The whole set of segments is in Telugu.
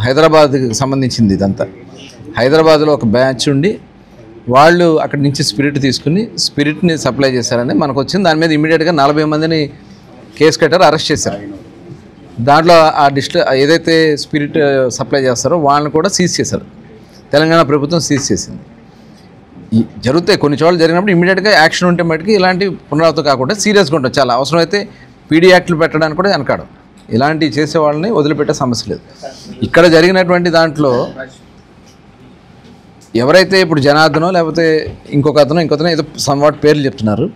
హైదరాబాద్కి సంబంధించింది ఇదంతా. హైదరాబాద్లో ఒక బ్యాచ్ ఉండి వాళ్ళు అక్కడి నుంచి స్పిరిట్ తీసుకుని స్పిరిట్ని సప్లై చేశారని మనకు వచ్చింది. దాని మీద ఇమీడియట్గా 40 మందిని కేసు కట్టారు, అరెస్ట్ చేశారు. దాంట్లో ఆ ఏదైతే స్పిరిట్ సప్లై చేస్తారో వాళ్ళని కూడా సీజ్ చేశారు. తెలంగాణ ప్రభుత్వం సీజ్ చేసింది. జరుగుతాయి కొన్ని చోట్ల జరిగినప్పుడు ఇమీడియట్గా యాక్షన్ ఉంటే మటుకు ఇలాంటి పునరావృతం కాకుండా సీరియస్గా ఉంటుంది. చాలా అవసరమైతే పీడీ యాక్ట్లు పెట్టడానికి కూడా వెనకాడు. ఇలాంటివి చేసే వాళ్ళని వదిలిపెట్టే సమస్య లేదు. ఇక్కడ జరిగినటువంటి దాంట్లో ఎవరైతే ఇప్పుడు జనార్దనో లేకపోతే ఇంకొక అతను ఏదో సమ్వాట్ పేర్లు చెప్తున్నారు,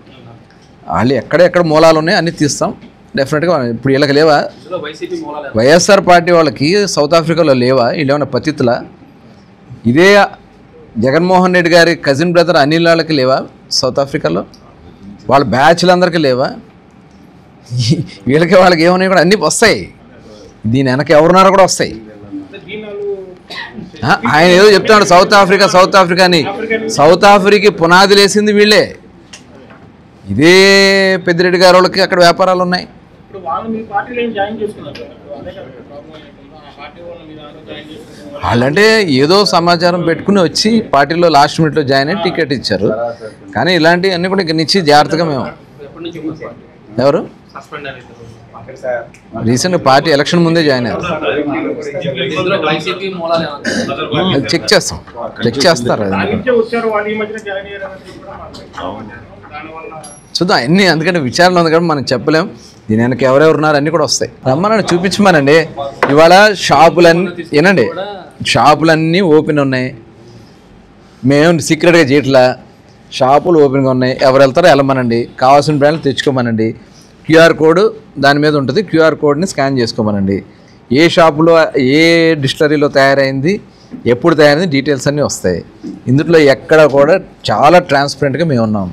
వాళ్ళు ఎక్కడ మూలాలు ఉన్నాయో అన్నీ తీస్తాం డెఫినెట్గా. ఇప్పుడు వీళ్ళకి లేవా? వైఎస్ఆర్ పార్టీ వాళ్ళకి సౌత్ ఆఫ్రికాలో లేవా? వీళ్ళు ఏమైనా పతితులా? ఇదే జగన్మోహన్ రెడ్డి గారి కజిన్ బ్రదర్ అనిల్ వాళ్ళకి లేవా సౌత్ ఆఫ్రికాలో? వాళ్ళ బ్యాచ్లందరికీ లేవా? వీళ్ళకి వాళ్ళకి ఏమన్నా కూడా అన్నీ వస్తాయి. దీని వెనక ఎవరున్నారో కూడా వస్తాయి. ఆయన ఏదో చెప్తున్నాడు సౌత్ ఆఫ్రికా అని. సౌత్ ఆఫ్రికా పునాది లేసింది వీళ్ళే. ఇదే పెద్దిరెడ్డి గారి వాళ్ళకి అక్కడ వ్యాపారాలు ఉన్నాయి. వాళ్ళంటే ఏదో సమాచారం పెట్టుకుని వచ్చి పార్టీలో లాస్ట్ మినిట్లో జాయిన్ అయ్యి టికెట్ ఇచ్చారు. కానీ ఇలాంటివన్నీ కూడా ఇక నుంచి జాగ్రత్తగా మేము ఎవరు రీసెంట్గా పార్టీ ఎలక్షన్ ముందే జాయిన్ అయ్యారు. చెక్ చేస్తారు చూద్దాం అన్నీ. అందుకని విచారణ ఉంది కాబట్టి మనం చెప్పలేం. దీని వెనక ఎవరెవరు ఉన్నారు అన్నీ కూడా వస్తాయి. రమ్మనండి, చూపించమనండి. ఇవాళ షాపులన్నీ ఓపెన్ ఉన్నాయి. మేము సీక్రెట్గా చేయట్లా. షాపులు ఓపెన్గా ఉన్నాయి. ఎవరు వెళ్తారో వెళ్ళమనండి. కావాల్సిన బ్రాండ్లు తెచ్చుకోమనండి. క్యూఆర్ కోడ్ దాని మీద ఉంటుంది. క్యూఆర్ కోడ్ని స్కాన్ చేసుకోమనండి. ఏ షాపులో ఏ డిస్టిలరీలో తయారైంది, ఎప్పుడు తయారైంది డీటెయిల్స్ అన్నీ వస్తాయి. ఇందులో ఎక్కడ కూడా చాలా ట్రాన్స్పరెంట్గా మేము ఉన్నాం.